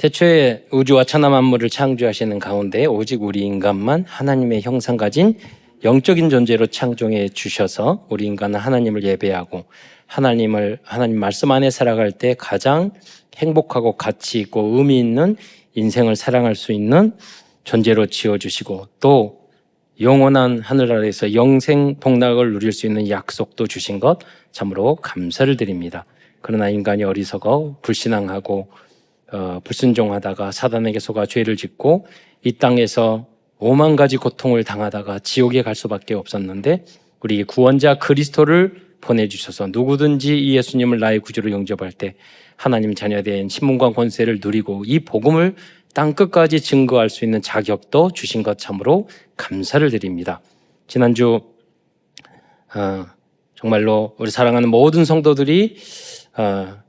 태초에 우주와 천하 만물을 창조하시는 가운데 오직 우리 인간만 하나님의 형상 가진 영적인 존재로 창조해 주셔서 우리 인간은 하나님을 예배하고 하나님 말씀 안에 살아갈 때 가장 행복하고 가치 있고 의미 있는 인생을 살아갈 수 있는 존재로 지어주시고 또 영원한 하늘 아래에서 영생 복락을 누릴 수 있는 약속도 주신 것 참으로 감사를 드립니다. 그러나 인간이 어리석어 불신앙하고 불순종하다가 사단에게 속아 죄를 짓고 이 땅에서 오만 가지 고통을 당하다가 지옥에 갈 수밖에 없었는데 우리 구원자 그리스도를 보내주셔서 누구든지 이 예수님을 나의 구주로 영접할 때 하나님 자녀된 신분과 권세를 누리고 이 복음을 땅끝까지 증거할 수 있는 자격도 주신 것 참으로 감사를 드립니다. 지난주 정말로 우리 사랑하는 모든 성도들이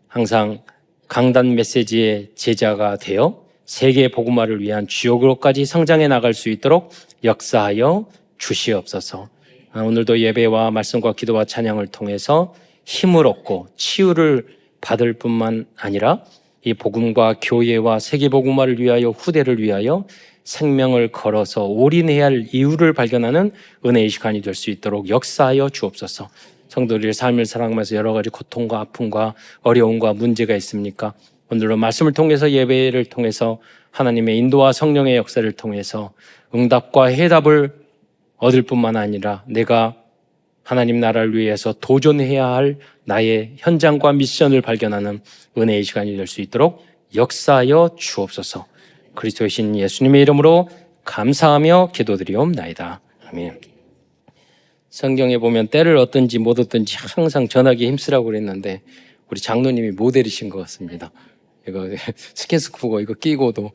항상 강단 메시지의 제자가 되어 세계 복음화를 위한 주역으로까지 성장해 나갈 수 있도록 역사하여 주시옵소서. 오늘도 예배와 말씀과 기도와 찬양을 통해서 힘을 얻고 치유를 받을 뿐만 아니라 이 복음과 교회와 세계 복음화를 위하여 후대를 위하여 생명을 걸어서 올인해야 할 이유를 발견하는 은혜의 시간이 될 수 있도록 역사하여 주옵소서. 성도들의 삶을 살아가면서 여러 가지 고통과 아픔과 어려움과 문제가 있습니까? 오늘도 말씀을 통해서 예배를 통해서 하나님의 인도와 성령의 역사를 통해서 응답과 해답을 얻을 뿐만 아니라 내가 하나님 나라를 위해서 도전해야 할 나의 현장과 미션을 발견하는 은혜의 시간이 될 수 있도록 역사하여 주옵소서. 그리스도의 신 예수님의 이름으로 감사하며 기도드리옵나이다. 아멘. 성경에 보면 때를 얻든지 못 얻든지 항상 전하기에 힘쓰라고 그랬는데 우리 장로님이 모델이신 것 같습니다. 이거 스킨스쿠버 이거 끼고도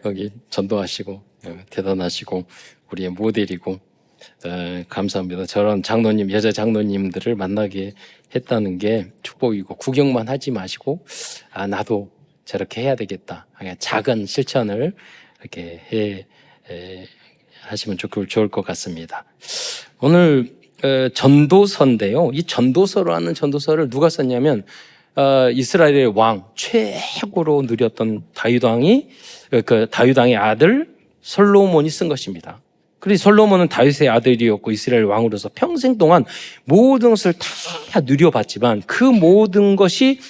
여기 전도하시고 대단하시고 우리의 모델이고 감사합니다. 저런 장로님, 여자 장로님들을 만나게 했다는 게 축복이고 구경만 하지 마시고 나도 저렇게 해야 되겠다. 작은 실천을 이렇게 하시면 좋을 것 같습니다. 오늘 전도서인데요. 이 전도서라는 전도서를 누가 썼냐면 이스라엘의 왕 최고로 누렸던 다윗 왕의 아들 솔로몬이 쓴 것입니다. 그리고 솔로몬은 다윗의 아들이었고 이스라엘 왕으로서 평생 동안 모든 것을 다 누려봤지만 그 모든 것이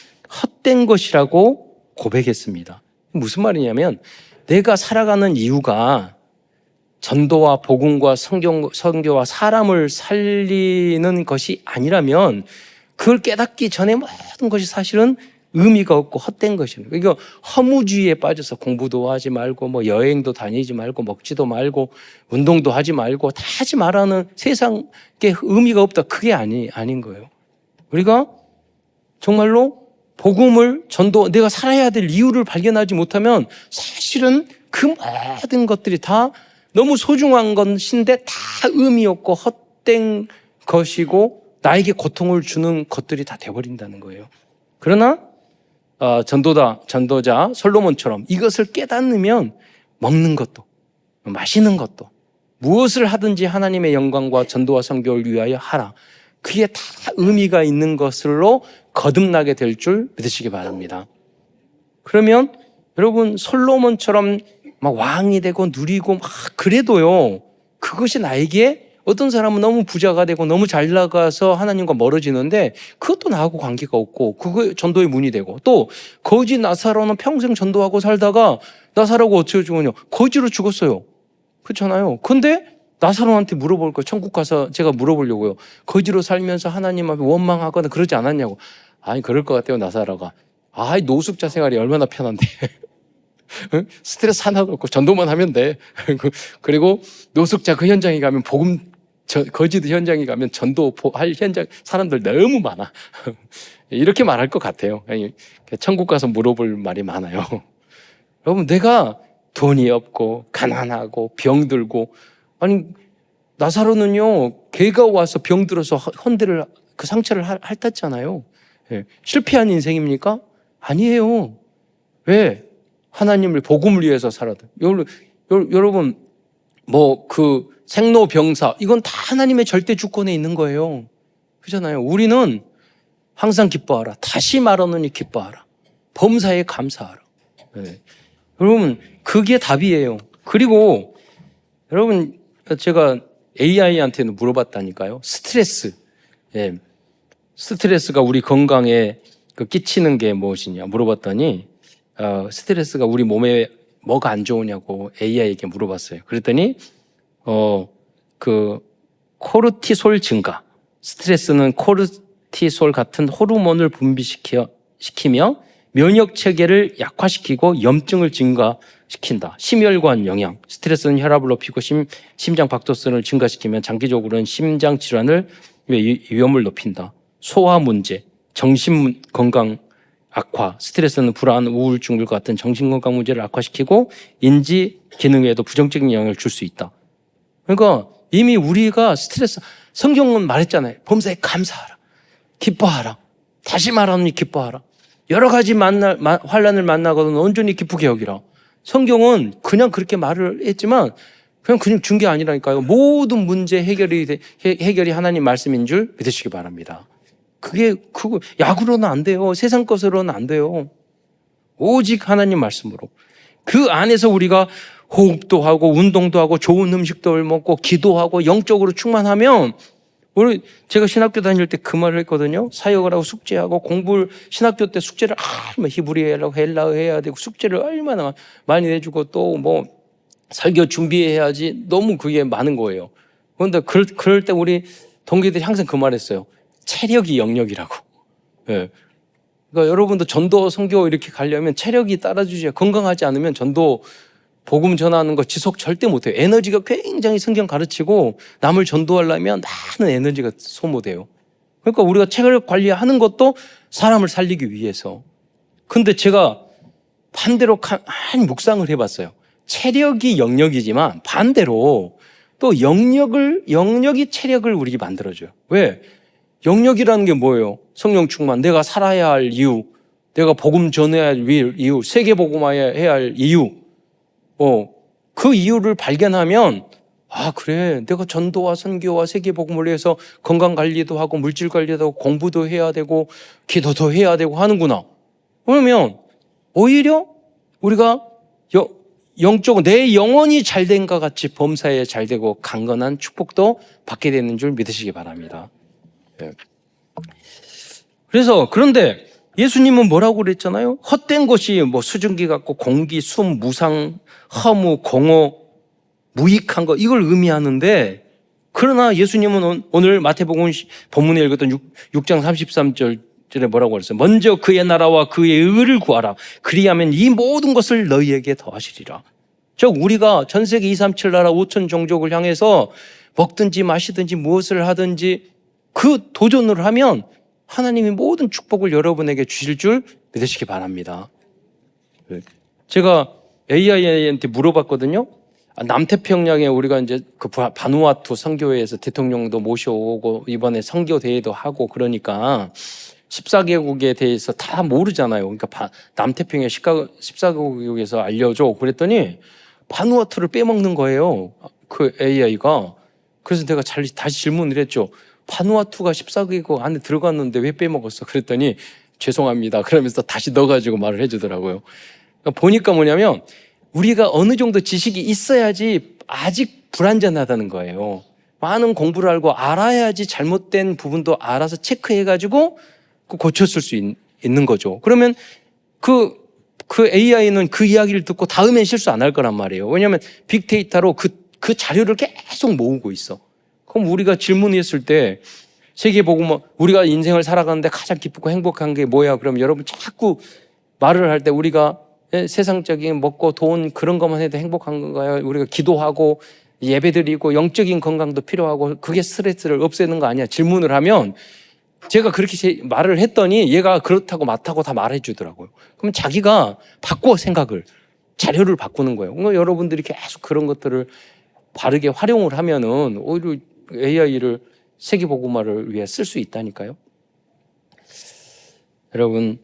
헛된 것이라고 고백했습니다. 무슨 말이냐면 내가 살아가는 이유가 전도와 복음과 선교와 사람을 살리는 것이 아니라면 그걸 깨닫기 전에 모든 것이 사실은 의미가 없고 헛된 것이에요. 그러니까 허무주의에 빠져서 공부도 하지 말고 여행도 다니지 말고 먹지도 말고 운동도 하지 말고 다 하지 말라는 세상에 의미가 없다. 그게 아닌 거예요. 우리가 정말로 복음을 내가 살아야 될 이유를 발견하지 못하면 사실은 그 모든 것들이 다 너무 소중한 것인데 다 의미 없고 헛된 것이고 나에게 고통을 주는 것들이 다 돼버린다는 거예요. 그러나 전도자 솔로몬처럼 이것을 깨닫으면 먹는 것도 마시는 것도 무엇을 하든지 하나님의 영광과 전도와 선교를 위하여 하라. 그게 다 의미가 있는 것으로 거듭나게 될 줄 믿으시기 바랍니다. 그러면 여러분 솔로몬처럼 막 왕이 되고 누리고 그래도요 그것이 나에게 어떤 사람은 너무 부자가 되고 너무 잘 나가서 하나님과 멀어지는데 그것도 나하고 관계가 없고 그거 전도의 문이 되고 또 거지 나사로는 평생 전도하고 살다가 나사로가 어떻게 죽었냐 거지로 죽었어요. 그렇잖아요. 근데 나사로한테 물어볼 거예요. 천국 가서 제가 물어보려고요. 거지로 살면서 하나님 앞에 원망하거나 그러지 않았냐고. 아니 그럴 것 같아요. 나사로가. 노숙자 생활이 얼마나 편한데. 스트레스 하나도 없고 전도만 하면 돼. 그리고 노숙자 그 현장에 가면 거지도 현장에 가면 전도할 현장 사람들 너무 많아. 이렇게 말할 것 같아요. 천국 가서 물어볼 말이 많아요. 여러분 내가 돈이 없고 가난하고 병들고 나사로는요 개가 와서 병들어서 헌대를 그 상처를 핥았잖아요. 실패한 인생입니까? 아니에요. 왜? 하나님을 복음을 위해서 살았다. 여러분 그 생로병사 이건 다 하나님의 절대 주권에 있는 거예요. 그렇잖아요. 우리는 항상 기뻐하라. 다시 말하노니 기뻐하라. 범사에 감사하라. 네. 여러분, 그게 답이에요. 그리고 여러분, 제가 AI한테는 물어봤다니까요. 스트레스. 예. 스트레스가 우리 건강에 끼치는 게 무엇이냐 물어봤더니 스트레스가 우리 몸에 뭐가 안 좋으냐고 AI에게 물어봤어요. 그랬더니 그 코르티솔 증가. 스트레스는 코르티솔 같은 호르몬을 분비시키며 면역 체계를 약화시키고 염증을 증가시킨다. 심혈관 영양. 스트레스는 혈압을 높이고 심장 박도선을 증가시키면 장기적으로는 심장 질환을 위험을 높인다. 소화 문제, 정신 건강 악화, 스트레스는 불안, 우울증 같은 정신 건강 문제를 악화시키고 인지 기능에도 부정적인 영향을 줄 수 있다. 그러니까 이미 우리가 스트레스, 성경은 말했잖아요. 범사에 감사하라, 기뻐하라, 다시 말하노니 기뻐하라. 여러 가지 환난을 만나거든 온전히 기쁘게 여기라. 성경은 그냥 그렇게 말을 했지만 그냥 준 게 아니라니까요. 모든 문제 해결이 하나님 말씀인 줄 믿으시기 바랍니다. 그거 약으로는 안 돼요. 세상 것으로는 안 돼요. 오직 하나님 말씀으로. 그 안에서 우리가 호흡도 하고 운동도 하고 좋은 음식도 먹고 기도하고 영적으로 충만하면 제가 신학교 다닐 때 그 말을 했거든요. 사역을 하고 숙제하고 공부를 신학교 때 숙제를 히브리어라고 헬라어 해야 되고 숙제를 얼마나 많이 내주고 또 설교 준비해야지 너무 그게 많은 거예요. 그런데 그럴 때 우리 동기들이 항상 그 말했어요. 체력이 영역이라고. 예. 그러니까 여러분도 전도 선교 이렇게 가려면 체력이 따라주지 건강하지 않으면 전도 복음 전하는 거 지속 절대 못해요. 에너지가 굉장히 성경 가르치고 남을 전도하려면 많은 에너지가 소모돼요. 그러니까 우리가 체력 관리하는 것도 사람을 살리기 위해서. 근데 제가 반대로 한 묵상을 해봤어요. 체력이 영역이지만 반대로 또 영역이 체력을 우리에게 만들어줘요. 왜? 영역이라는 게 뭐예요? 성령 충만, 내가 살아야 할 이유, 내가 복음 전해야 할 이유, 세계 복음화해야 할 이유, 그 이유를 발견하면 그래, 내가 전도와 선교와 세계 복음을 위해서 건강 관리도 하고 물질 관리도 하고 공부도 해야 되고 기도도 해야 되고 하는구나. 그러면 오히려 우리가 영적으로 내 영혼이 잘된 것 같이 범사에 잘되고 강건한 축복도 받게 되는 줄 믿으시기 바랍니다. 그래서 그런데 예수님은 뭐라고 그랬잖아요? 헛된 것이 수증기 같고 공기, 숨, 무상, 허무, 공허, 무익한 거 이걸 의미하는데 그러나 예수님은 오늘 마태복음 본문에 읽었던 6장 33절에 뭐라고 그랬어요? 먼저 그의 나라와 그의 의를 구하라. 그리하면 이 모든 것을 너희에게 더하시리라. 즉 우리가 전 세계 237 나라 5천 종족을 향해서 먹든지 마시든지 무엇을 하든지 그 도전을 하면 하나님이 모든 축복을 여러분에게 주실 줄 믿으시기 바랍니다. 제가 AI한테 물어봤거든요. 남태평양에 우리가 이제 그 바누아투 선교회에서 대통령도 모셔오고 이번에 선교 대회도 하고 그러니까 14개국에 대해서 다 모르잖아요. 그러니까 남태평양 14개국에서 알려줘. 그랬더니 바누아투를 빼먹는 거예요. 그 AI가. 그래서 내가 다시 질문을 했죠. 바누아투가 14개국 안에 들어갔는데 왜 빼먹었어? 그랬더니 죄송합니다. 그러면서 다시 넣어가지고 말을 해주더라고요. 그러니까 보니까 뭐냐면 우리가 어느 정도 지식이 있어야지 아직 불완전하다는 거예요. 많은 공부를 알고 알아야지 잘못된 부분도 알아서 체크해가지고 고쳤을 수 있는 거죠. 그러면 그 AI는 그 이야기를 듣고 다음엔 실수 안 할 거란 말이에요. 왜냐하면 빅데이터로 그 자료를 계속 모으고 있어. 그럼 우리가 질문했을 때 세계복음 우리가 인생을 살아가는데 가장 기쁘고 행복한 게 뭐야? 그럼 여러분 자꾸 말을 할 때 우리가 세상적인 먹고 돈 그런 것만 해도 행복한 건가요? 우리가 기도하고 예배드리고 영적인 건강도 필요하고 그게 스트레스를 없애는 거 아니야? 질문을 하면 제가 그렇게 말을 했더니 얘가 그렇다고 맞다고 다 말해 주더라고요. 그럼 자기가 바꿔 생각을 자료를 바꾸는 거예요. 그러니까 여러분들이 계속 그런 것들을 바르게 활용을 하면은 오히려 AI를 세계복음화를 위해 쓸 수 있다니까요. 여러분,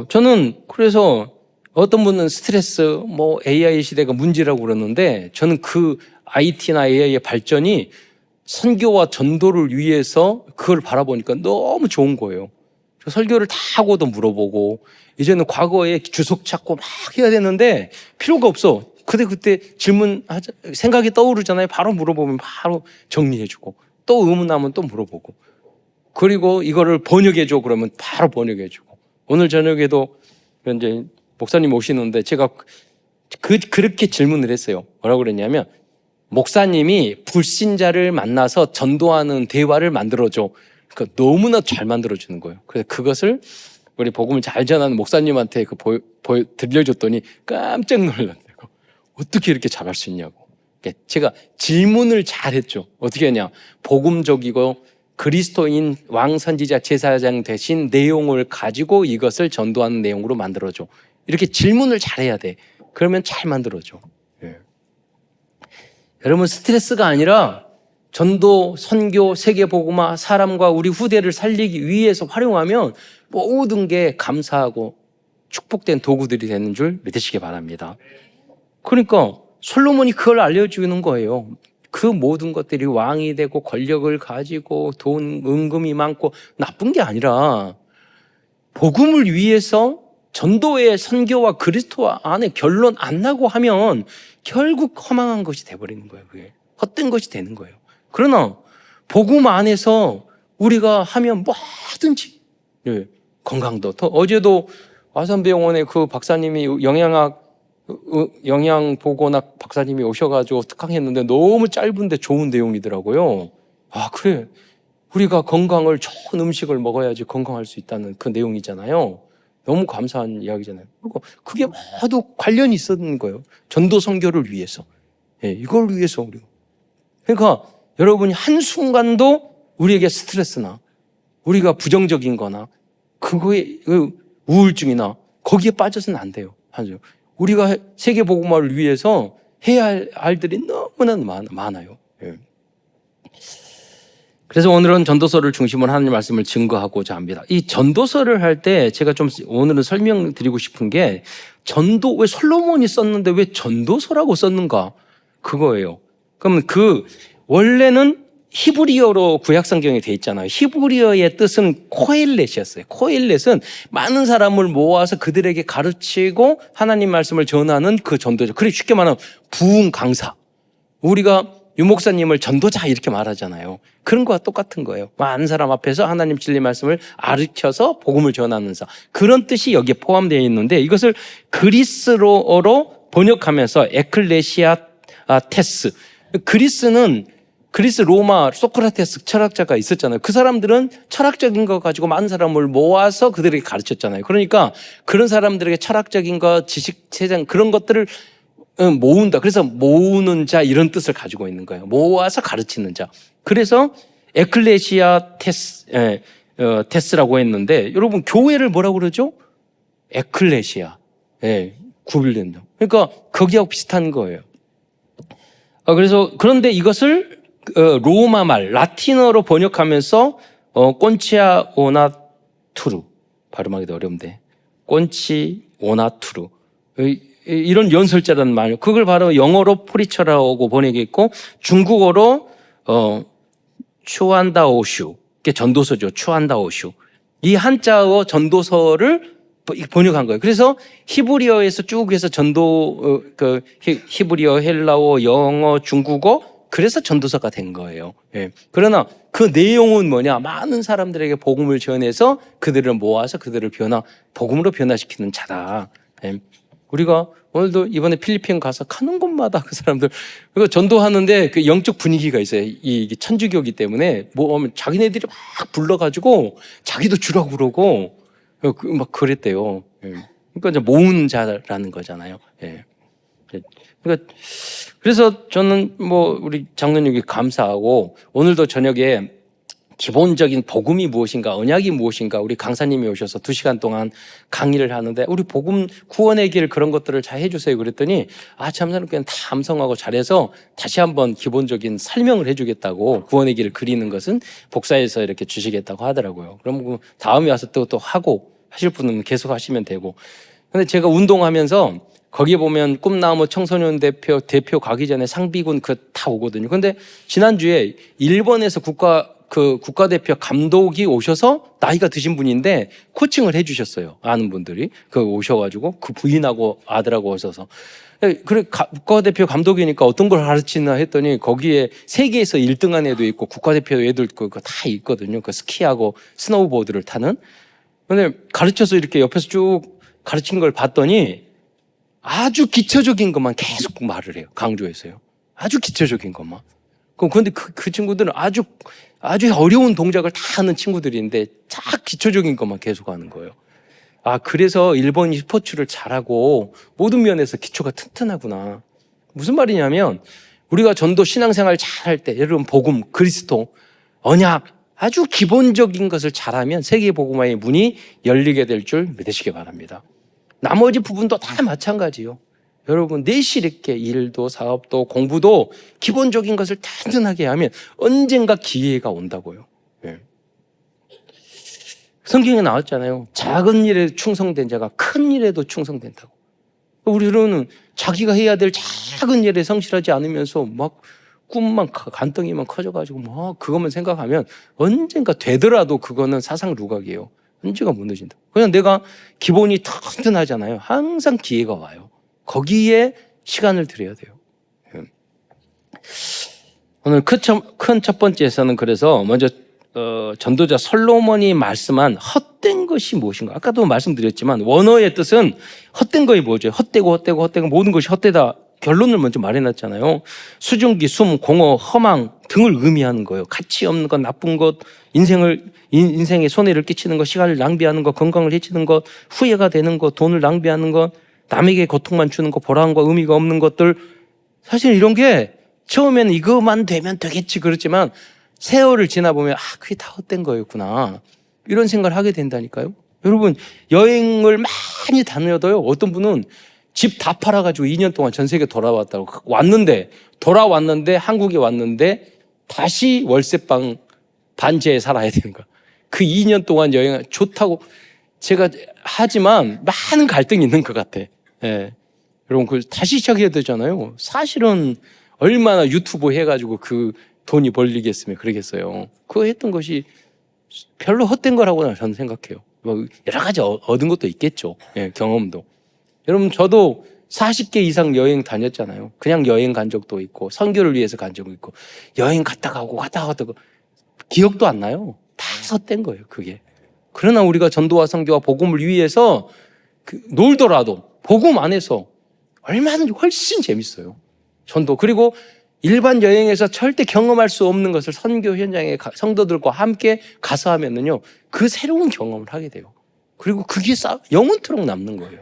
저는 그래서 어떤 분은 스트레스, AI 시대가 문제라고 그러는데 저는 그 IT나 AI의 발전이 선교와 전도를 위해서 그걸 바라보니까 너무 좋은 거예요. 설교를 다 하고도 물어보고, 이제는 과거에 주석 찾고 막 해야 되는데 필요가 없어. 그때 질문 생각이 떠오르잖아요. 바로 물어보면 바로 정리해주고, 또 의문하면 또 물어보고, 그리고 이거를 번역해줘 그러면 바로 번역해주고. 오늘 저녁에도 이제 목사님 오시는데 제가 그렇게 질문을 했어요. 뭐라고 그랬냐면, 목사님이 불신자를 만나서 전도하는 대화를 만들어줘. 그러니까 너무나 잘 만들어주는 거예요. 그래서 그것을 우리 복음을 잘 전하는 목사님한테 들려줬더니 깜짝 놀랐어요. 어떻게 이렇게 잘할 수 있냐고. 제가 질문을 잘했죠. 어떻게 하냐. 복음적이고 그리스도인 왕선지자 제사장 대신 내용을 가지고 이것을 전도하는 내용으로 만들어줘. 이렇게 질문을 잘해야 돼. 그러면 잘 만들어줘. 예. 여러분, 스트레스가 아니라 전도, 선교, 세계복음화, 사람과 우리 후대를 살리기 위해서 활용하면 모든 게 감사하고 축복된 도구들이 되는 줄 믿으시기 바랍니다. 그러니까 솔로몬이 그걸 알려주는 거예요. 그 모든 것들이 왕이 되고 권력을 가지고 돈, 은금이 많고 나쁜 게 아니라 복음을 위해서 전도의 선교와 그리스도 안에 결론 안 나고 하면 결국 허망한 것이 돼버리는 거예요. 그게 헛된 것이 되는 거예요. 그러나 복음 안에서 우리가 하면 뭐든지, 예, 건강도 더. 어제도 와산병원에 그 박사님이 영양보건학 박사님이 오셔가지고 특강했는데 너무 짧은데 좋은 내용이더라고요. 아, 그래. 우리가 건강을 좋은 음식을 먹어야지 건강할 수 있다는 그 내용이잖아요. 너무 감사한 이야기잖아요. 그리고 그게 모두 관련이 있었는 거예요. 전도 선교를 위해서. 예, 이걸 위해서 우리가. 그러니까 여러분이 한순간도 우리에게 스트레스나 우리가 부정적인 거나 그거에 우울증이나 거기에 빠져서는 안 돼요. 우리가 세계복음화를 위해서 해야 할 일들이 너무나 많아요. 예. 그래서 오늘은 전도서를 중심으로 하나님 말씀을 증거하고자 합니다. 이 전도서를 할 때 제가 좀 오늘은 설명드리고 싶은 게, 전도, 왜 솔로몬이 썼는데 왜 전도서라고 썼는가? 그거예요. 그러면 원래는 히브리어로 구약성경에 돼 있잖아요. 히브리어의 뜻은 코엘렛이었어요. 코엘렛은 많은 사람을 모아서 그들에게 가르치고 하나님 말씀을 전하는 그 전도죠. 그리고 쉽게 말하면 부흥 강사. 우리가 유목사님을 전도자 이렇게 말하잖아요. 그런 거와 똑같은 거예요. 많은 사람 앞에서 하나님 진리 말씀을 가르쳐서 복음을 전하는 사. 그런 뜻이 여기에 포함되어 있는데, 이것을 그리스어로 번역하면서 에클레시아 테스. 그리스 로마 소크라테스 철학자가 있었잖아요. 그 사람들은 철학적인 거 가지고 많은 사람을 모아서 그들에게 가르쳤잖아요. 그러니까 그런 사람들에게 철학적인 거, 지식, 세상 그런 것들을 모은다. 그래서 모으는 자 이런 뜻을 가지고 있는 거예요. 모아서 가르치는 자. 그래서 에클레시아 테스라고 했는데, 여러분 교회를 뭐라고 그러죠? 에클레시아. 예, 구별된다. 그러니까 거기하고 비슷한 거예요. 그런데 이것을 로마 말, 라틴어로 번역하면서 꼰치아 오나투루, 발음하기도 어려운데 꼰치 오나투루, 이런 연설자라는 말, 그걸 바로 영어로 프리처라고 번역했고, 중국어로 추안다오슈, 그게 전도서죠. 추안다오슈. 이 한자어 전도서를 번역한 거예요. 그래서 히브리어에서 쭉 해서 히브리어, 헬라어, 영어, 중국어, 그래서 전도서가 된 거예요. 예. 그러나 그 내용은 뭐냐? 많은 사람들에게 복음을 전해서 그들을 모아서 그들을 복음으로 변화시키는 자다. 예. 우리가 오늘도 이번에 필리핀 가서 가는 곳마다 그 사람들, 그거 전도하는데 그 영적 분위기가 있어요. 이게 천주교이기 때문에 자기네들이 막 불러가지고 자기도 주라고 그러고 막 그랬대요. 예. 그러니까 이제 모은 자라는 거잖아요. 예. 그러니까 그래서 저는 우리 장로님께 감사하고, 오늘도 저녁에 기본적인 복음이 무엇인가, 언약이 무엇인가, 우리 강사님이 오셔서 2시간 동안 강의를 하는데, 우리 복음 구원의 길 그런 것들을 잘 해주세요. 그랬더니 참사는 그냥 다 암송하고 잘해서 다시 한번 기본적인 설명을 해주겠다고, 구원의 길을 그리는 것은 복사해서 이렇게 주시겠다고 하더라고요. 그럼 다음에 와서 또 하고 하실 분은 계속 하시면 되고. 근데 제가 운동하면서 거기에 보면 꿈나무 청소년 대표 가기 전에 상비군 다 오거든요. 근데 지난주에 일본에서 그 국가대표 감독이 오셔서 나이가 드신 분인데 코칭을 해주셨어요. 아는 분들이 오셔가지고 그 부인하고 아들하고 오셔서 그래 국가대표 감독이니까 어떤 걸 가르치나 했더니 거기에 세계에서 1등한 애도 있고 국가대표 애들 있고 다 있거든요. 그 스키하고 스노우보드를 타는. 근데 가르쳐서 이렇게 옆에서 쭉 가르친 걸 봤더니 아주 기초적인 것만 계속 말을 해요. 강조해서요. 아주 기초적인 것만. 그런데 그 친구들은 아주 어려운 동작을 다 하는 친구들인데 딱 기초적인 것만 계속 하는 거예요. 그래서 일본이 스포츠를 잘하고 모든 면에서 기초가 튼튼하구나. 무슨 말이냐면 우리가 전도 신앙생활 잘할 때 여러분 복음, 그리스도, 언약 아주 기본적인 것을 잘하면 세계 복음화의 문이 열리게 될 줄 믿으시기 바랍니다. 나머지 부분도 다 마찬가지요. 여러분 내실 있게 일도 사업도 공부도 기본적인 것을 단순하게 하면 언젠가 기회가 온다고요. 성경에 나왔잖아요. 작은 일에 충성된 자가 큰 일에도 충성된다고. 우리로는 자기가 해야 될 작은 일에 성실하지 않으면서 막 꿈만 간덩이만 커져가지고 막 그것만 생각하면 언젠가 되더라도 그거는 사상 누각이에요. 언젠가 무너진다. 그냥 내가 기본이 튼튼하잖아요. 항상 기회가 와요. 거기에 시간을 들여야 돼요. 오늘 큰 첫 번째에서는 그래서 먼저 전도자 솔로몬이 말씀한 헛된 것이 무엇인가. 아까도 말씀드렸지만 원어의 뜻은 헛된 것이 뭐죠? 헛되고 모든 것이 헛되다. 결론을 먼저 말해놨잖아요. 수증기, 숨, 공허, 허망 등을 의미하는 거예요. 가치 없는 것, 나쁜 것, 인생에 손해를 끼치는 것, 시간을 낭비하는 것, 건강을 해치는 것, 후회가 되는 것, 돈을 낭비하는 것, 남에게 고통만 주는 것, 보람과 의미가 없는 것들. 사실 이런 게 처음에는 이것만 되면 되겠지 그렇지만 세월을 지나보면 그게 다 헛된 거였구나 이런 생각을 하게 된다니까요. 여러분 여행을 많이 다녀도요. 어떤 분은 집 다 팔아가지고 2년 동안 전 세계 돌아왔다고 돌아왔는데 한국에 왔는데 다시 월세방 반지하에 살아야 되는 거야. 그 2년 동안 여행 좋다고 제가 하지만 많은 갈등이 있는 것 같아. 예. 여러분 그걸 다시 시작해야 되잖아요. 사실은 얼마나 유튜브 해가지고 그 돈이 벌리겠으면 그러겠어요. 그거 했던 것이 별로 헛된 거라고 저는 생각해요. 뭐 여러 가지 얻은 것도 있겠죠. 예, 경험도. 여러분 저도 40개 이상 여행 다녔잖아요. 그냥 여행 간 적도 있고 선교를 위해서 간 적도 있고 여행 갔다 가고 기억도 안 나요. 다 헛된 거예요. 그게. 그러나 우리가 전도와 선교와 복음을 위해서 놀더라도 복음 안에서 얼마든지 훨씬 재밌어요. 전도. 그리고 일반 여행에서 절대 경험할 수 없는 것을 선교 현장에 성도들과 함께 가서 하면은요, 그 새로운 경험을 하게 돼요. 그리고 그게 영원토록 남는 거예요.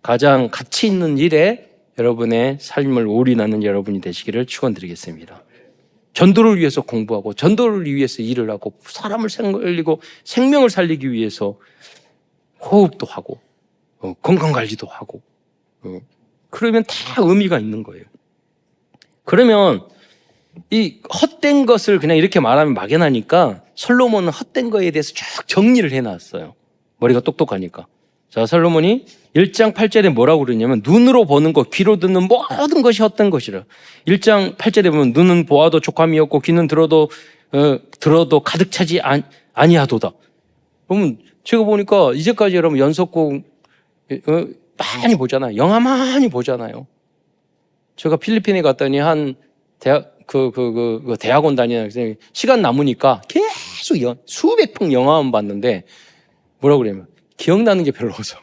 가장 가치 있는 일에 여러분의 삶을 올인하는 여러분이 되시기를 축원드리겠습니다. 전도를 위해서 공부하고 전도를 위해서 일을 하고 사람을 살리고 생명을 살리기 위해서 호흡도 하고 건강관리도 하고 그러면 다 의미가 있는 거예요. 그러면 이 헛된 것을 그냥 이렇게 말하면 막연하니까 솔로몬은 헛된 거에 대해서 쭉 정리를 해놨어요. 머리가 똑똑하니까. 자, 솔로몬이 1장 8절에 뭐라고 그러냐면 눈으로 보는 것, 귀로 듣는 모든 것이 헛된 것이라. 1장 8절에 보면 눈은 보아도 족함이 없고 귀는 들어도 가득 차지 아니하도다. 그러면 제가 보니까 이제까지 여러분 연속곡 많이 보잖아요. 영화 많이 보잖아요. 제가 필리핀에 갔더니 한 대학원 다니는 학생이 시간 남으니까 계속 수백 편 영화만 봤는데 뭐라고 그러냐면 기억나는 게 별로 없어요.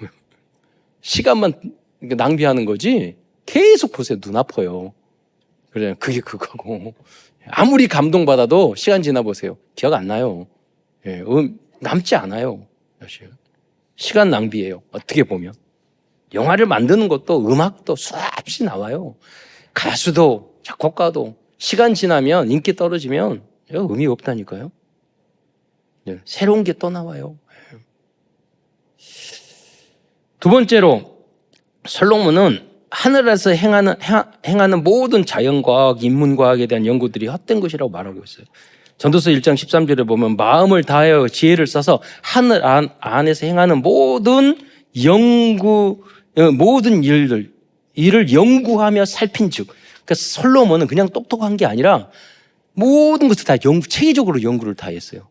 시간만 낭비하는 거지 계속 보세요. 눈 아파요. 그래, 그게 그거고. 아무리 감동받아도 시간 지나 보세요. 기억 안 나요. 예, 남지 않아요. 사실. 시간 낭비예요. 어떻게 보면. 영화를 만드는 것도 음악도 수없이 나와요. 가수도 작곡가도 시간 지나면 인기 떨어지면 의미 없다니까요. 새로운 게 또 나와요. 두 번째로 솔로몬은 하늘에서 행하는 모든 자연과학, 인문과학에 대한 연구들이 헛된 것이라고 말하고 있어요. 전도서 1장 13절에 보면 마음을 다하여 지혜를 써서 하늘 안에서 행하는 모든 일을 연구하며 살핀즉. 그러니까 솔로몬은 그냥 똑똑한 게 아니라 모든 것을 다 체계적으로 연구를 다 했어요.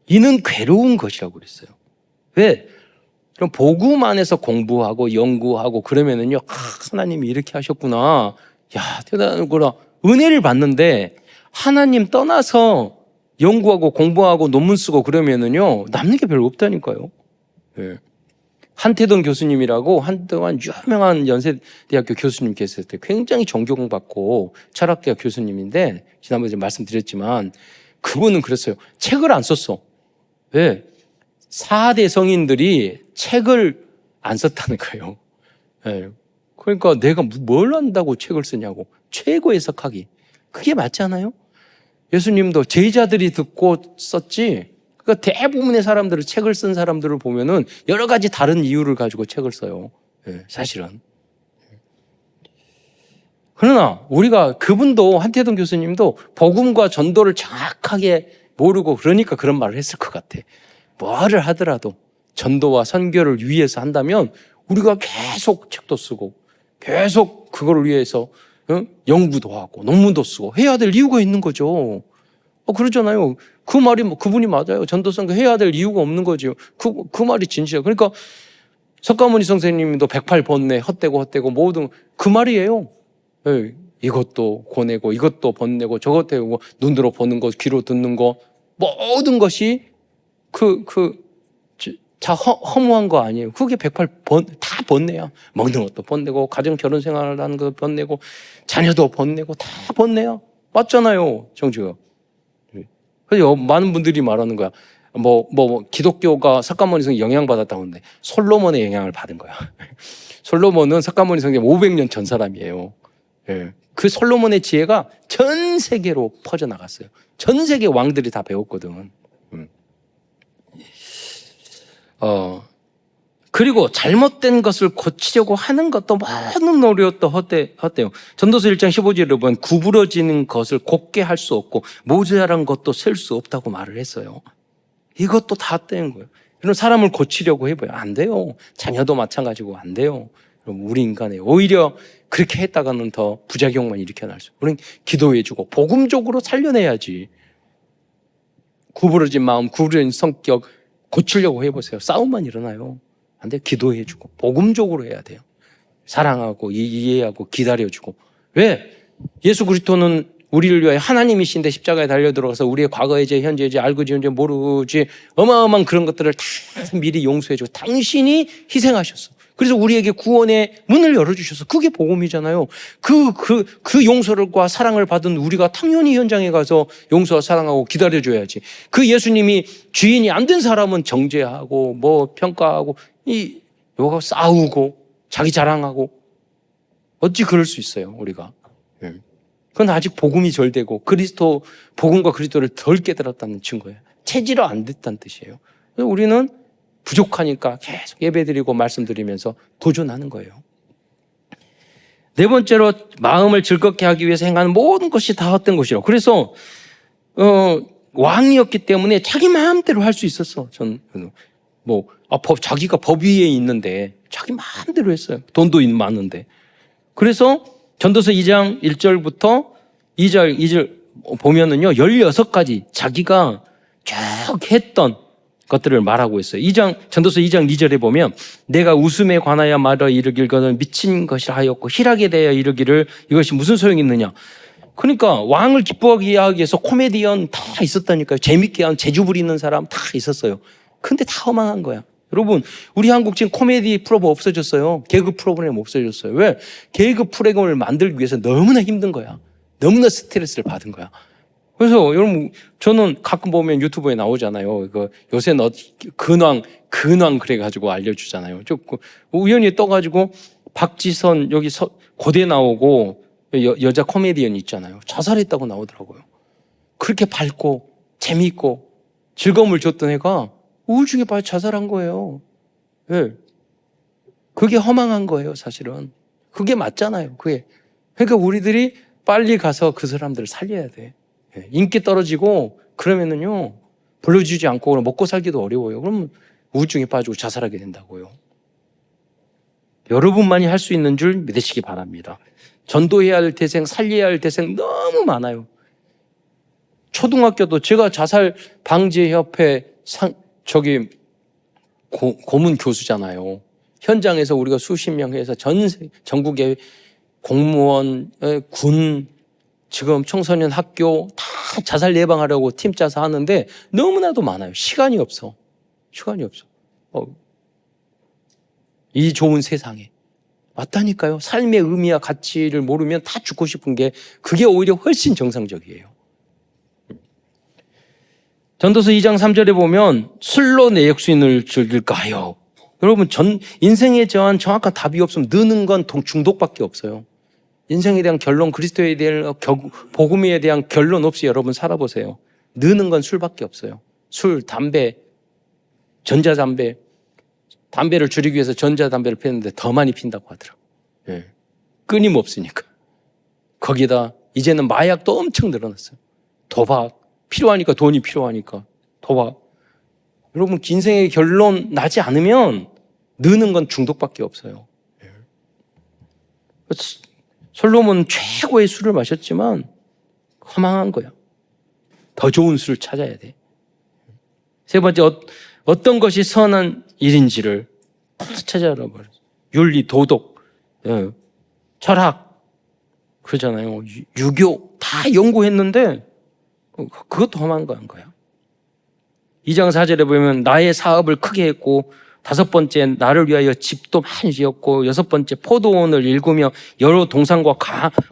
이는 괴로운 것이라고 그랬어요. 왜? 그럼 복음 안에서 공부하고 연구하고 그러면은요, 하나님이 이렇게 하셨구나. 야, 대단하구나. 은혜를 받는데 하나님 떠나서 연구하고 공부하고 논문 쓰고 그러면은요, 남는 게 별로 없다니까요. 예. 한태동 교수님이라고 한동안 유명한 연세대학교 교수님 계셨을 때 굉장히 존경받고 철학대학 교수님인데 지난번에 말씀드렸지만 그분은 그랬어요. 책을 안 썼어. 왜? 4대 성인들이 책을 안 썼다는 거예요. 예. 그러니까 내가 뭘 한다고 책을 쓰냐고. 최고 해석하기. 그게 맞지 않아요? 예수님도 제자들이 듣고 썼지. 그러니까 대부분의 사람들을 책을 쓴 사람들을 보면은 여러 가지 다른 이유를 가지고 책을 써요. 예, 사실은. 그러나 우리가 그분도 한태동 교수님도 복음과 전도를 정확하게 모르고 그러니까 그런 말을 했을 것 같아. 뭐를 하더라도 전도와 선교를 위해서 한다면 우리가 계속 책도 쓰고 계속 그걸 위해서 연구도 하고 논문도 쓰고 해야 될 이유가 있는 거죠. 그러잖아요. 그 말이 그분이 맞아요. 전도선교 해야 될 이유가 없는 거죠. 그 말이 진실이에요. 그러니까 석가모니 선생님도 108번뇌 헛되고 모든 그 말이에요. 네, 이것도 고내고 이것도 번내고 저것도 해고 눈으로 보는 것, 귀로 듣는 것 모든 것이 다 허무한 거 아니에요. 그게 108번 다 번뇌야. 먹는 것도 번내고 가정 결혼 생활을 하는 것도 번내고 자녀도 번내고 다 번뇌야. 맞잖아요, 정주가. 그래서 많은 분들이 말하는 거야. 기독교가 석가모니 성에 영향받았다고 하는데 솔로몬의 영향을 받은 거야. 솔로몬은 석가모니 성에 500년 전 사람이에요. 예. 그 솔로몬의 지혜가 전 세계로 퍼져나갔어요. 전 세계 왕들이 다 배웠거든. 그리고 잘못된 것을 고치려고 하는 것도 모든 노력도 헛되요. 전도서 1장 15절에 보면 구부러지는 것을 곱게 할 수 없고 모자란 것도 셀 수 없다고 말을 했어요. 이것도 다 헛된 거예요. 이런 사람을 고치려고 해봐요. 안 돼요. 자녀도 마찬가지고 안 돼요. 그럼 우리 인간에 오히려 그렇게 했다가는 더 부작용만 일으켜날 수 있어요. 우리는 기도해주고 복음적으로 살려내야지. 구부러진 마음, 구부러진 성격 고치려고 해보세요. 싸움만 일어나요. 안 돼. 기도해주고 복음적으로 해야 돼요. 사랑하고 이해하고 기다려주고. 왜? 예수 그리스도는 우리를 위하여 하나님이신데 십자가에 달려들어가서 우리의 과거의 죄, 현재의 죄, 알고 지은 죄, 모르지 어마어마한 그런 것들을 다 미리 용서해주고 당신이 희생하셨어. 그래서 우리에게 구원의 문을 열어주셔서 그게 복음이잖아요. 그 용서를과 사랑을 받은 우리가 당연히 현장에 가서 용서와 사랑하고 기다려줘야지. 그 예수님이 주인이 안 된 사람은 정죄하고 평가하고 요가 싸우고 자기 자랑하고 어찌 그럴 수 있어요, 우리가. 그건 아직 복음이 절되고 그리스도 복음과 그리스도를 덜 깨달았다는 증거예요. 체질화 안 됐다는 뜻이에요. 그래서 우리는 부족하니까 계속 예배드리고 말씀드리면서 도전하는 거예요. 네 번째로 마음을 즐겁게 하기 위해서 행하는 모든 것이 다 헛된 것이라고. 그래서 왕이었기 때문에 자기 마음대로 할 수 있었어. 자기가 법 위에 있는데 자기 마음대로 했어요. 돈도 많은데. 그래서 전도서 2장 1절부터 2절 보면은요, 16가지 자기가 쭉 했던 것들을 말하고 있어요. 전도서 2장 2절에 보면 내가 웃음에 관하여 말하 이르길 그는 미친 것이라 하였고 희락에 대하여 이르기를 이것이 무슨 소용이 있느냐. 그러니까 왕을 기뻐하게 하기 위해서 코미디언 다 있었다니까요. 재밌게 하는 재주 부리는 사람 다 있었어요. 근데 다 허망한 거야. 여러분, 우리 한국 지금 코미디 프로그램 없어졌어요. 개그 프로그램 없어졌어요. 왜? 개그 프로그램을 만들기 위해서 너무나 힘든 거야. 너무나 스트레스를 받은 거야. 그래서 여러분, 저는 가끔 보면 유튜브에 나오잖아요. 요새는 근황 그래가지고 알려주잖아요. 우연히 떠가지고 박지선 여기 고대 나오고 여자 코미디언 있잖아요. 자살했다고 나오더라고요. 그렇게 밝고 재미있고 즐거움을 줬던 애가 우울증에 빠져 자살한 거예요. 네. 그게 허망한 거예요, 사실은. 그게 맞잖아요. 그러니까 우리들이 빨리 가서 그 사람들을 살려야 돼. 인기 떨어지고 그러면은요, 불러주지 않고 먹고 살기도 어려워요. 그러면 우울증에 빠지고 자살하게 된다고요. 여러분만이 할 수 있는 줄 믿으시기 바랍니다. 전도해야 할 대생, 살려야 할 대생 너무 많아요. 초등학교도 제가 자살 방지 협회 고문 교수잖아요. 현장에서 우리가 수십 명 해서 전국의 공무원, 군, 지금 청소년 학교 다 자살 예방하려고 팀 짜서 하는데 너무나도 많아요. 시간이 없어. 이 좋은 세상에. 맞다니까요. 삶의 의미와 가치를 모르면 다 죽고 싶은 게 그게 오히려 훨씬 정상적이에요. 전도서 2장 3절에 보면 술로 내 육신을 즐길까요? 여러분 인생에 대한 정확한 답이 없으면 느는 건 중독밖에 없어요. 인생에 대한 결론, 그리스도에 대한 복음에 대한 결론 없이 여러분 살아보세요. 느는 건 술밖에 없어요. 술, 담배, 전자담배. 담배를 줄이기 위해서 전자담배를 피우는데 더 많이 핀다고 하더라고요. 예. 끊임없으니까. 거기다 이제는 마약도 엄청 늘어났어요. 도박. 필요하니까, 돈이 필요하니까. 도박. 여러분 인생의 결론 나지 않으면 느는 건 중독밖에 없어요. 예. 솔로몬은 최고의 술을 마셨지만 허망한 거야. 더 좋은 술을 찾아야 돼. 세 번째, 어떤 것이 선한 일인지를 찾아라 말이야. 윤리, 도덕, 철학, 그러잖아요. 유교 다 연구했는데 그것도 험한 거야. 2장 4절에 보면 나의 사업을 크게 했고, 5번째 나를 위하여 집도 많이 지었고, 6번째 포도원을 일구며 여러 동산과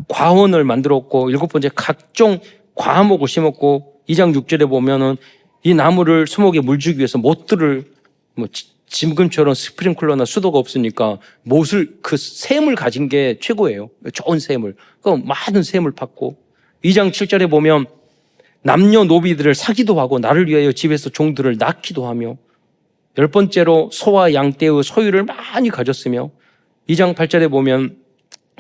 과원을 만들었고, 7번째 각종 과목을 심었고, 2장 6절에 보면은 이 나무를 수목에 물 주기 위해서 못들을 지금처럼 스프링클러나 수도가 없으니까 그 샘을 가진 게 최고예요. 좋은 샘을. 그 많은 샘을 팠고, 2장 7절에 보면 남녀노비들을 사기도 하고 나를 위하여 집에서 종들을 낳기도 하며, 10번째로 소와 양떼의 소유를 많이 가졌으며, 2장 8절에 보면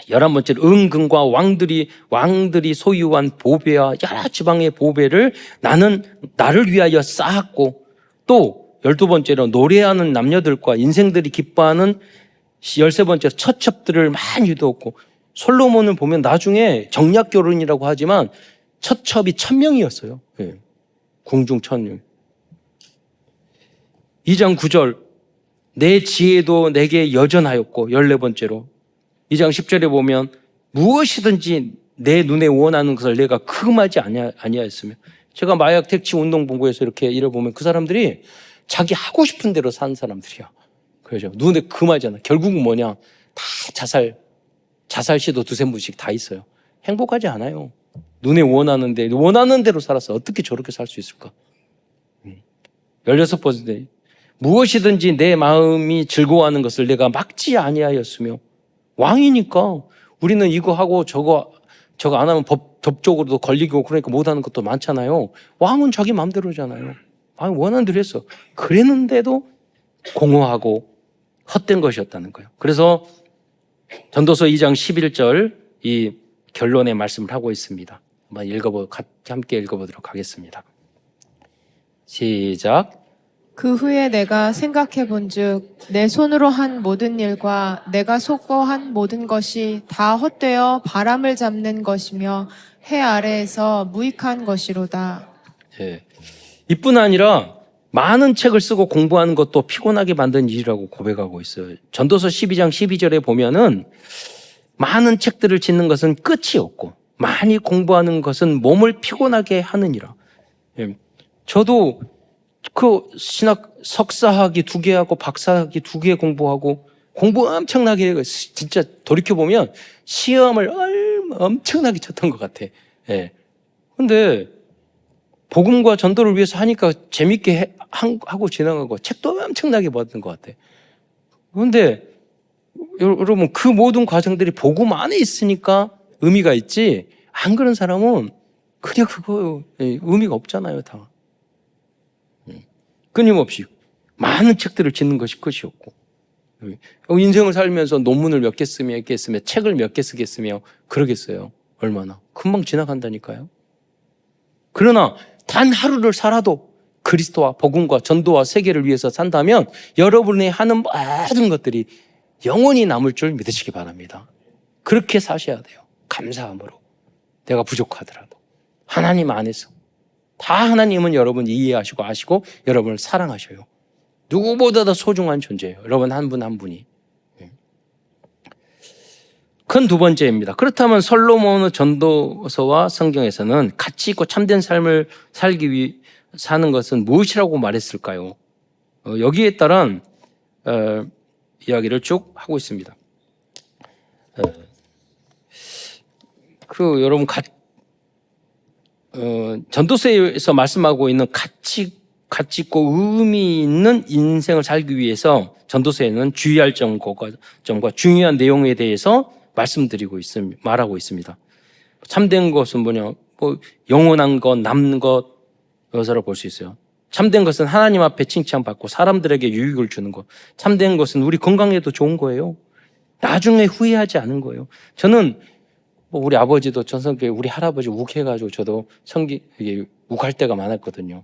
11번째로 은금과 왕들이 소유한 보배와 여러 지방의 보배를 나를 위하여 쌓았고, 또 12번째로 노래하는 남녀들과 인생들이 기뻐하는 13번째로 처첩들을 많이 두었고, 솔로몬을 보면 나중에 정략 결혼이라고 하지만 처첩이 1000명이었어요. 예. 궁중 1000명. 2장 9절 내 지혜도 내게 여전하였고, 14번째로 2장 10절에 보면 무엇이든지 내 눈에 원하는 것을 내가 금하지 아니하였으며, 제가 마약 택지 운동본부에서 이렇게 일을 보면 그 사람들이 자기 하고 싶은 대로 사는 사람들이야. 그렇죠. 눈에 금하잖아. 결국은 뭐냐, 다 자살 시도 2-3번씩 다 있어요. 행복하지 않아요. 눈에 원하는 대로 살아서 어떻게 저렇게 살 수 있을까? 16번째 무엇이든지 내 마음이 즐거워하는 것을 내가 막지 아니하였으며, 왕이니까 우리는 이거 하고 저거 안 하면 법적으로도 걸리고 그러니까 못하는 것도 많잖아요. 왕은 자기 마음대로잖아요. 왕이 원하는 대로 했어. 그랬는데도 공허하고 헛된 것이었다는 거예요. 그래서 전도서 2장 11절 이 결론의 말씀을 하고 있습니다. 한번 함께 읽어보도록 하겠습니다. 시작. 그 후에 내가 생각해 본즉 내 손으로 한 모든 일과 내가 속거한 모든 것이 다 헛되어 바람을 잡는 것이며 해 아래에서 무익한 것이로다. 예. 이뿐 아니라 많은 책을 쓰고 공부하는 것도 피곤하게 만든 일이라고 고백하고 있어요. 전도서 12장 12절에 보면은 많은 책들을 짓는 것은 끝이 없고 많이 공부하는 것은 몸을 피곤하게 하느니라. 예. 저도 신학 석사학위 2개 하고 박사학위 2개 공부하고 공부 엄청나게 해요. 진짜 돌이켜보면 시험을 엄청나게 쳤던 것 같아. 예. 근데 복음과 전도를 위해서 하니까 재밌게 하고 지나가고 책도 엄청나게 봤던 것 같아. 그런데 여러분 그 모든 과정들이 복음 안에 있으니까 의미가 있지, 안 그런 사람은 그냥 그거 의미가 없잖아요. 다 끊임없이 많은 책들을 짓는 것이 끝이었고, 인생을 살면서 논문을 몇 개 쓰며 책을 몇 개 쓰겠으며 그러겠어요. 얼마나 금방 지나간다니까요. 그러나 단 하루를 살아도 그리스도와 복음과 전도와 세계를 위해서 산다면 여러분이 하는 모든 것들이 영원히 남을 줄 믿으시기 바랍니다. 그렇게 사셔야 돼요. 감사함으로. 내가 부족하더라도 하나님 안에서 다 하나님은 여러분 이해하시고 아시고 여러분을 사랑하셔요. 누구보다도 소중한 존재예요. 여러분 한 분 한 분이. 큰 두 번째입니다. 그렇다면 솔로몬의 전도서와 성경에서는 가치 있고 참된 삶을 살기 위해 사는 것은 무엇이라고 말했을까요? 여기에 따른 이야기를 쭉 하고 있습니다. 여러분 전도서에서 말씀하고 있는 가치 있고 의미 있는 인생을 살기 위해서 전도서에는 주의할 점과 중요한 내용에 대해서 말하고 있습니다. 참된 것은 뭐냐? 영원한 것, 남는 것 여서로 볼 수 있어요. 참된 것은 하나님 앞에 칭찬받고 사람들에게 유익을 주는 것. 참된 것은 우리 건강에도 좋은 거예요. 나중에 후회하지 않은 거예요. 저는 우리 아버지도 전성교회 우리 할아버지 욱해가지고 저도 욱할 때가 많았거든요.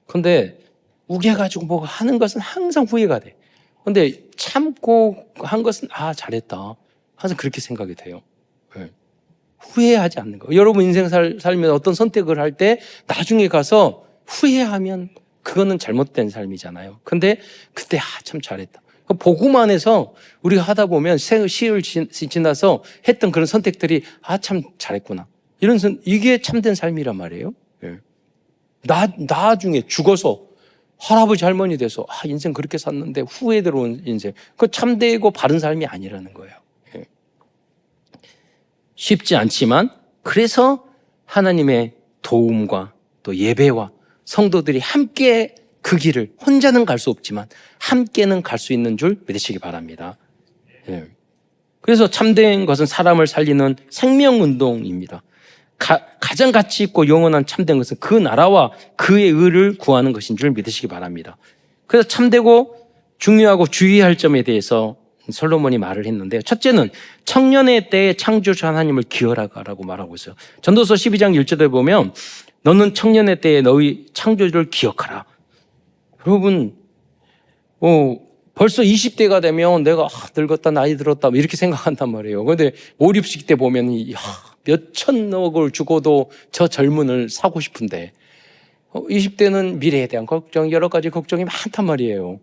근데 욱해가지고 뭐 하는 것은 항상 후회가 돼. 근데 참고 한 것은 잘했다. 항상 그렇게 생각이 돼요. 네. 후회하지 않는 거. 여러분 인생 살면서 어떤 선택을 할 때 나중에 가서 후회하면 그거는 잘못된 삶이잖아요. 근데 그때 참 잘했다. 복음 안에서 우리가 하다 보면 시를 지나서 했던 그런 선택들이 참 잘했구나. 이게 참된 삶이란 말이에요. 네. 나중에 죽어서 할아버지 할머니 돼서 인생 그렇게 샀는데 후회 들어온 인생. 그거 참되고 바른 삶이 아니라는 거예요. 네. 쉽지 않지만 그래서 하나님의 도움과 또 예배와 성도들이 함께 그 길을 혼자는 갈 수 없지만 함께는 갈 수 있는 줄 믿으시기 바랍니다. 예. 그래서 참된 것은 사람을 살리는 생명운동입니다. 가장 가치 있고 영원한 참된 것은 그 나라와 그의 의를 구하는 것인 줄 믿으시기 바랍니다. 그래서 참되고 중요하고 주의할 점에 대해서 솔로몬이 말을 했는데요. 첫째는 청년의 때에 창조주 하나님을 기억하라고 말하고 있어요. 전도서 12장 1절에 보면 너는 청년의 때에 너희 창조주를 기억하라. 여러분, 벌써 20대가 되면 내가 늙었다, 나이 들었다, 이렇게 생각한단 말이에요. 그런데 5, 60대 보면 몇 천억을 주고도 저 젊은을 사고 싶은데 20대는 미래에 대한 걱정, 여러 가지 걱정이 많단 말이에요.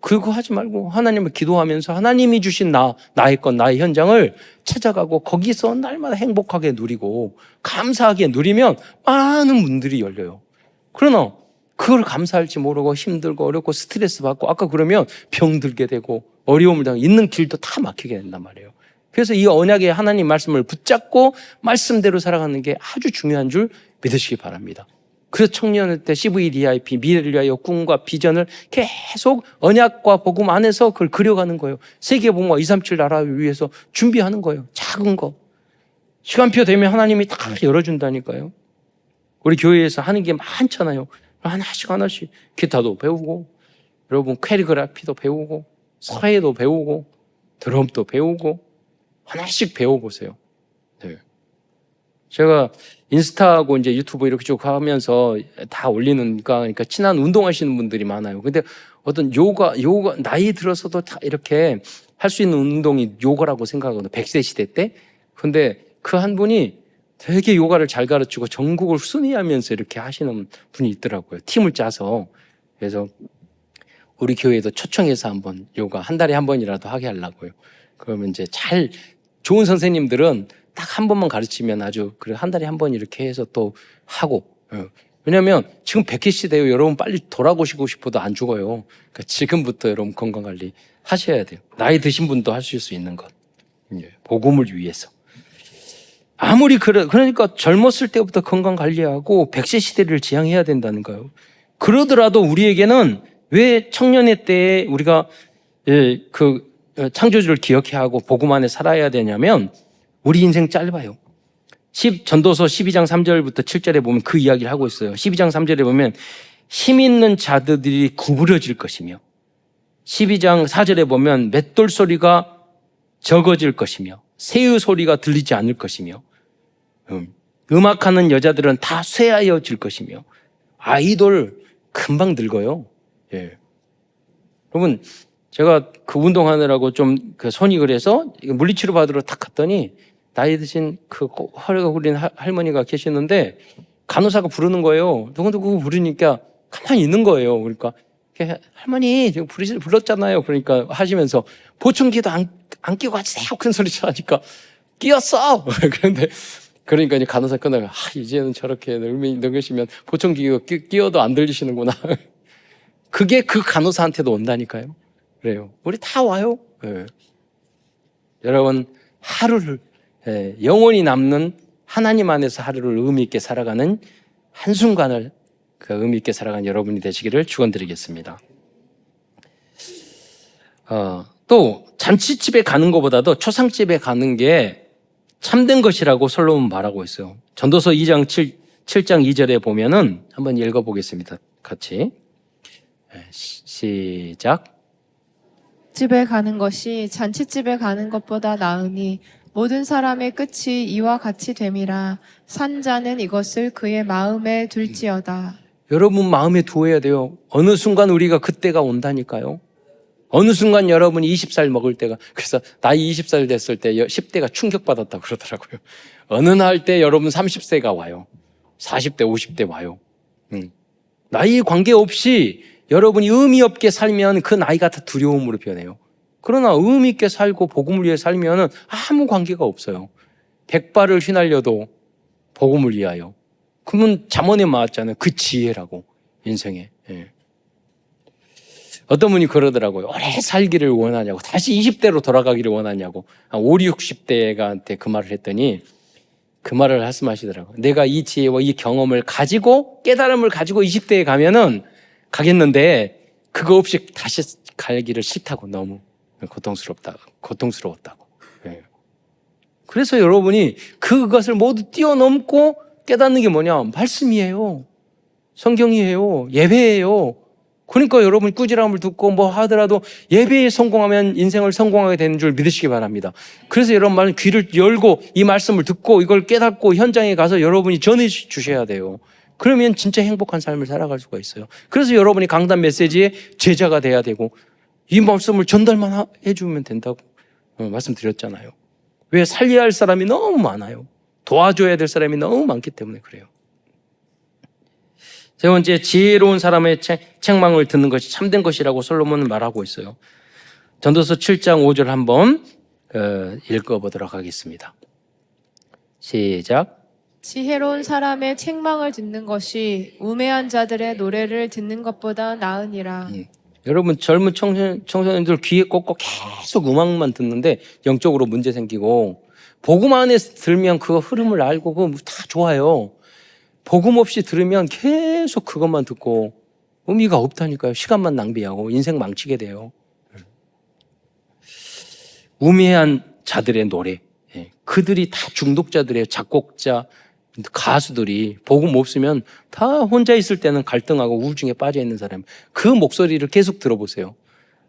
그거 하지 말고 하나님을 기도하면서 하나님이 주신 나의 것, 나의 현장을 찾아가고 거기서 날마다 행복하게 누리고 감사하게 누리면 많은 문들이 열려요. 그러나 그걸 감사할지 모르고 힘들고 어렵고 스트레스 받고 아까 그러면 병들게 되고 어려움을 당하고 있는 길도 다 막히게 된단 말이에요. 그래서 이 언약의 하나님 말씀을 붙잡고 말씀대로 살아가는 게 아주 중요한 줄 믿으시기 바랍니다. 그래서 청년의 때 CVDIP, 미래를 위하여 꿈과 비전을 계속 언약과 복음 안에서 그걸 그려가는 거예요. 세계복음과 237 나라를 위해서 준비하는 거예요. 작은 거. 시간표 되면 하나님이 다 열어준다니까요. 우리 교회에서 하는 게 많잖아요. 하나씩 기타도 배우고 여러분 캘리그라피도 배우고 서예도 배우고 드럼도 배우고 하나씩 배워보세요. 네. 제가 인스타하고 이제 유튜브 이렇게 쭉 하면서 다 올리니까 그러니까 친한 운동하시는 분들이 많아요. 근데 어떤 요가 나이 들어서도 다 이렇게 할 수 있는 운동이 요가라고 생각하거든요. 100세 시대 때. 근데 그 한 분이 되게 요가를 잘 가르치고 전국을 순회하면서 이렇게 하시는 분이 있더라고요. 팀을 짜서. 그래서 우리 교회에도 초청해서 한번 요가 한 달에 한 번이라도 하게 하려고요. 그러면 이제 좋은 선생님들은 딱 한 번만 가르치면 아주 한 달에 한 번 이렇게 해서 또 하고. 왜냐하면 지금 100세 시대예요. 여러분 빨리 돌아오시고 싶어도 안 죽어요. 그러니까 지금부터 여러분 건강관리 하셔야 돼요. 나이 드신 분도 하실 수 있는 것. 복음을 위해서. 그러니까 젊었을 때부터 건강 관리하고 100세 시대를 지향해야 된다는 거예요. 그러더라도 우리에게는 왜 청년의 때에 우리가 창조주를 기억해야 하고 복음 안에 살아야 되냐면 우리 인생 짧아요. 전도서 12장 3절부터 7절에 보면 그 이야기를 하고 있어요. 12장 3절에 보면 힘 있는 자들이 구부러질 것이며 12장 4절에 보면 맷돌 소리가 적어질 것이며 새의 소리가 들리지 않을 것이며 음악하는 여자들은 다 쇠하여질 것이며 아이돌 금방 늙어요. 예. 여러분 제가 그 운동하느라고 좀 손이 그래서 물리치료 받으러 탁 갔더니 나이 드신 허리가 굴린 할머니가 계시는데 간호사가 부르는 거예요. 누구누구 부르니까 가만히 있는 거예요. 그러니까 할머니 지금 불렀잖아요. 그러니까 하시면서 보청기도 안 끼고 하세요. 큰 소리 하니까 끼었어. 그런데 그러니까 이제 간호사 끝나면 이제는 저렇게 늙으시면 보청기 끼어도 안 들리시는구나. 그게 그 간호사한테도 온다니까요. 그래요. 우리 다 와요. 네. 여러분 하루를 영원히 남는 하나님 안에서 하루를 의미 있게 살아가는 한순간을 그 의미 있게 살아가는 여러분이 되시기를 축원드리겠습니다. 또 잔치집에 가는 것보다도 초상집에 가는 게 참된 것이라고 솔로몬 말하고 있어요. 전도서 2장 7장 2절에 보면은 한번 읽어보겠습니다. 같이 시작. 집에 가는 것이 잔치집에 가는 것보다 나으니 모든 사람의 끝이 이와 같이 됨이라. 산자는 이것을 그의 마음에 둘지어다. 여러분 마음에 두어야 돼요. 어느 순간 우리가 그때가 온다니까요. 어느 순간 여러분이 20살 먹을 때가, 그래서 나이 20살 됐을 때 10대가 충격받았다고 그러더라고요. 어느 날 때 여러분 30세가 와요. 40대, 50대 와요. 나이 관계없이 여러분이 의미 없게 살면 그 나이가 다 두려움으로 변해요. 그러나 의미 있게 살고 복음을 위해 살면 아무 관계가 없어요. 백발을 휘날려도 복음을 위하여. 그러면 잠언에 나왔잖아요. 그 지혜라고, 인생에. 예. 어떤 분이 그러더라고요. 오래 살기를 원하냐고, 다시 20대로 돌아가기를 원하냐고. 5, 60대한테 그 말을 했더니 그 말을 말씀하시더라고요. 내가 이 지혜와 이 경험을 가지고, 깨달음을 가지고 20대에 가면은 가겠는데 그거 없이 다시 가기를 싫다고. 너무 고통스러웠다고. 예. 그래서 여러분이 그것을 모두 뛰어넘고 깨닫는 게 뭐냐? 말씀이에요. 성경이에요. 예배예요. 그러니까 여러분이 꾸지람을 듣고 뭐 하더라도 예배에 성공하면 인생을 성공하게 되는 줄 믿으시기 바랍니다. 그래서 여러분 말 귀를 열고 이 말씀을 듣고 이걸 깨닫고 현장에 가서 여러분이 전해 주셔야 돼요. 그러면 진짜 행복한 삶을 살아갈 수가 있어요. 그래서 여러분이 강단 메시지의 제자가 돼야 되고 이 말씀을 전달만 해주면 된다고 말씀드렸잖아요. 왜? 살려야 할 사람이 너무 많아요. 도와줘야 될 사람이 너무 많기 때문에 그래요. 세 번째, 지혜로운 사람의 책망을 듣는 것이 참된 것이라고 솔로몬은 말하고 있어요. 전도서 7장 5절 한번 읽어보도록 하겠습니다. 시작. 지혜로운 사람의 책망을 듣는 것이 우매한 자들의 노래를 듣는 것보다 나으니라. 여러분 젊은 청소년들 귀에 꽂고 계속 음악만 듣는데 영적으로 문제 생기고, 복음 안에 들으면 그 흐름을 알고 그거 다 좋아요. 복음 없이 들으면 계속 그것만 듣고 의미가 없다니까요. 시간만 낭비하고 인생 망치게 돼요. 우매한 자들의 노래, 그들이 다 중독자들이에요. 작곡자, 가수들이 복음 없으면 다 혼자 있을 때는 갈등하고 우울증에 빠져 있는 사람, 그 목소리를 계속 들어보세요.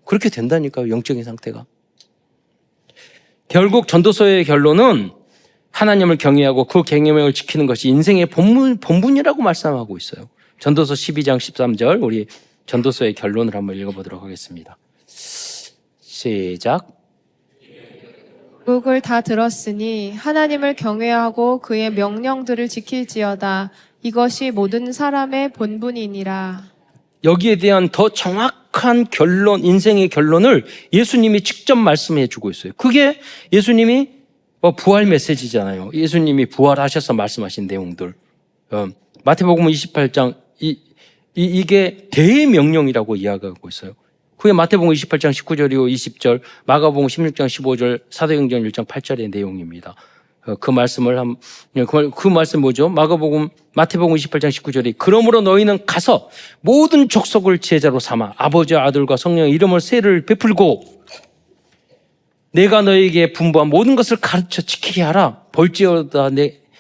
그렇게 된다니까요. 영적인 상태가. 결국 전도서의 결론은 하나님을 경외하고 그 계명을 지키는 것이 인생의 본분이라고 말씀하고 있어요. 전도서 12장 13절, 우리 전도서의 결론을 한번 읽어보도록 하겠습니다. 시작. 곡을 다 들었으니 하나님을 경외하고 그의 명령들을 지킬지어다. 이것이 모든 사람의 본분이니라. 여기에 대한 더 정확한 결론, 인생의 결론을 예수님이 직접 말씀해 주고 있어요. 그게 예수님이 부활 메시지잖아요. 예수님이 부활하셔서 말씀하신 내용들. 마태복음 28장, 이게 대명령이라고 이야기하고 있어요. 그게 마태복음 28장 19절이고 20절, 마가복음 16장 15절, 사도행전 1장 8절의 내용입니다. 그 말씀을 그 말씀 뭐죠? 마태복음 28장 19절이 그러므로 너희는 가서 모든 족속을 제자로 삼아 아버지와 아들과 성령의 이름으로 세례를 베풀고 내가 너희에게 분부한 모든 것을 가르쳐 지키게 하라. 볼지어다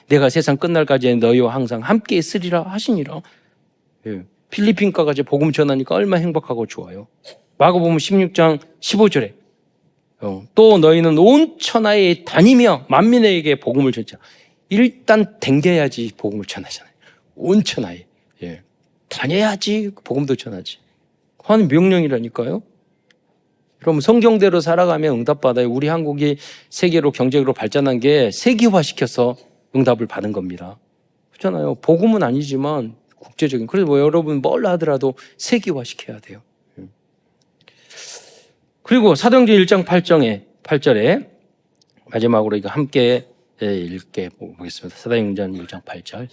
내가 세상 끝날까지 너희와 항상 함께 있으리라 하시니라. 필리핀까지 복음 전하니까 얼마나 행복하고 좋아요. 마가복음 16장 15절에 또 너희는 온 천하에 다니며 만민에게 복음을 전하자. 일단 댕겨야지 복음을 전하잖아요. 온 천하에. 다녀야지 복음도 전하지. 하는 명령이라니까요. 그럼 성경대로 살아가면 응답받아요. 우리 한국이 세계로 경제적으로 발전한 게 세계화시켜서 응답을 받은 겁니다. 그렇잖아요. 복음은 아니지만 국제적인. 그래서 뭐 여러분 뭘 하더라도 세계화 시켜야 돼요. 그리고 사도행전 1장 8절에 마지막으로 이거 함께 읽게 보겠습니다. 사도행전 1장 8절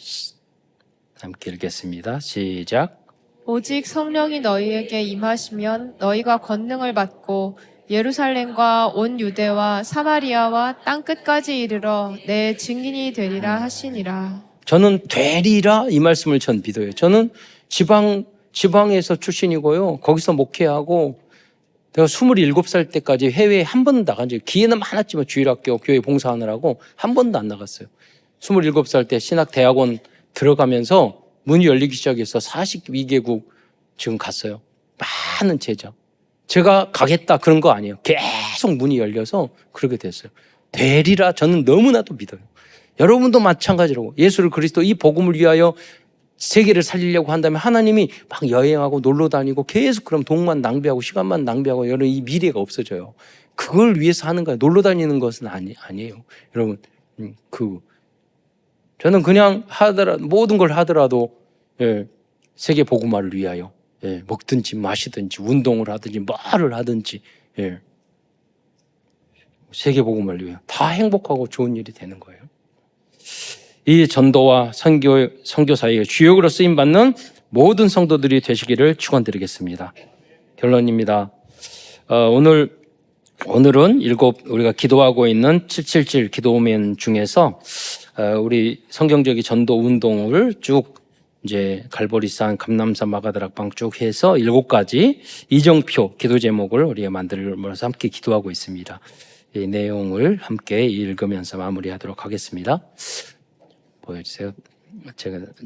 함께 읽겠습니다. 시작. 오직 성령이 너희에게 임하시면 너희가 권능을 받고 예루살렘과 온 유대와 사마리아와 땅 끝까지 이르러 내 증인이 되리라 하시니라. 저는 되리라 이 말씀을 전 믿어요. 저는 지방에서 출신이고요. 거기서 목회하고 내가 27살 때까지 해외에 한 번도 나간 적이, 기회는 많았지만 주일학교 교회 봉사하느라고 한 번도 안 나갔어요. 27살 때 신학대학원 들어가면서 문이 열리기 시작해서 42개국 지금 갔어요. 많은 제자. 제가 가겠다 그런 거 아니에요. 계속 문이 열려서 그렇게 됐어요. 되리라 저는 너무나도 믿어요. 여러분도 마찬가지라고. 예수를 그리스도 이 복음을 위하여 세계를 살리려고 한다면 하나님이 막 여행하고 놀러 다니고 계속 그럼 돈만 낭비하고 시간만 낭비하고 여러분 이 미래가 없어져요. 그걸 위해서 하는 거예요. 놀러 다니는 것은 아니에요. 여러분 저는 그냥 모든 걸 하더라도 세계 복음화를 위하여 먹든지 마시든지 운동을 하든지 말을 하든지 세계 복음화를 위하여 다 행복하고 좋은 일이 되는 거예요. 이 전도와 선교 사역의 주역으로 쓰임받는 모든 성도들이 되시기를 축원드리겠습니다. 결론입니다. 오늘은 우리가 기도하고 있는 777 기도면 중에서 우리 성경적인 전도 운동을 쭉 이제 갈보리산, 감남산, 마가다락방 쭉 해서 7가지 이정표 기도 제목을 우리가 만들면서 함께 기도하고 있습니다. 이 내용을 함께 읽으면서 마무리하도록 하겠습니다. 보여주세요.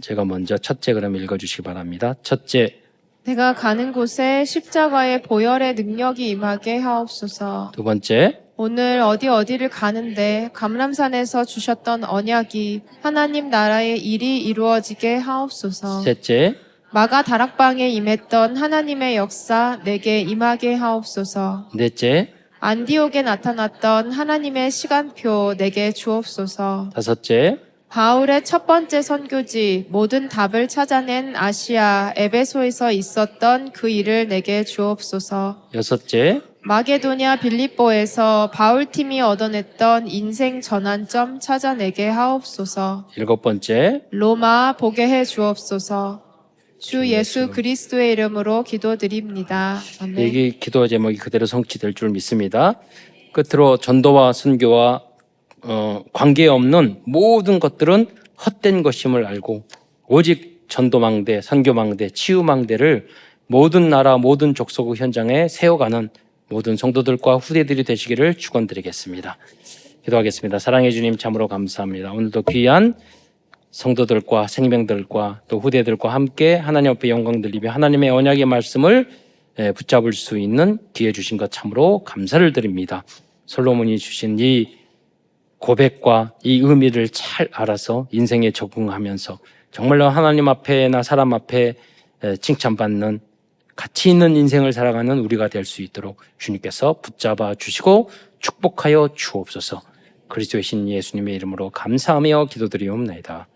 제가 먼저 첫째 그럼 읽어주시기 바랍니다. 첫째, 내가 가는 곳에 십자가의 보혈의 능력이 임하게 하옵소서. 두 번째, 오늘 어디를 가는데 감람산에서 주셨던 언약이 하나님 나라의 일이 이루어지게 하옵소서. 셋째, 마가 다락방에 임했던 하나님의 역사 내게 임하게 하옵소서. 넷째, 안디옥에 나타났던 하나님의 시간표 내게 주옵소서. 다섯째, 바울의 첫 번째 선교지 모든 답을 찾아낸 아시아 에베소에서 있었던 그 일을 내게 주옵소서. 여섯째, 마게도냐 빌립보에서 바울팀이 얻어냈던 인생 전환점 찾아내게 하옵소서. 일곱 번째, 로마 보게 해 주옵소서. 주 예수 그리스도의 이름으로 기도드립니다. 아멘. 이 기도 제목이 그대로 성취될 줄 믿습니다. 끝으로 전도와 선교와 관계없는 모든 것들은 헛된 것임을 알고 오직 전도망대, 선교망대, 치유망대를 모든 나라, 모든 족속 현장에 세워가는 모든 성도들과 후대들이 되시기를 축원드리겠습니다. 기도하겠습니다. 사랑해 주님 참으로 감사합니다. 오늘도 귀한 성도들과 생명들과 또 후대들과 함께 하나님 앞에 영광 돌리며 하나님의 언약의 말씀을 붙잡을 수 있는 기회 주신 것 참으로 감사를 드립니다. 솔로몬이 주신 이 고백과 이 의미를 잘 알아서 인생에 적응하면서 정말로 하나님 앞에나 사람 앞에 칭찬받는 가치 있는 인생을 살아가는 우리가 될 수 있도록 주님께서 붙잡아 주시고 축복하여 주옵소서. 그리스도의 신 예수님의 이름으로 감사하며 기도드리옵나이다.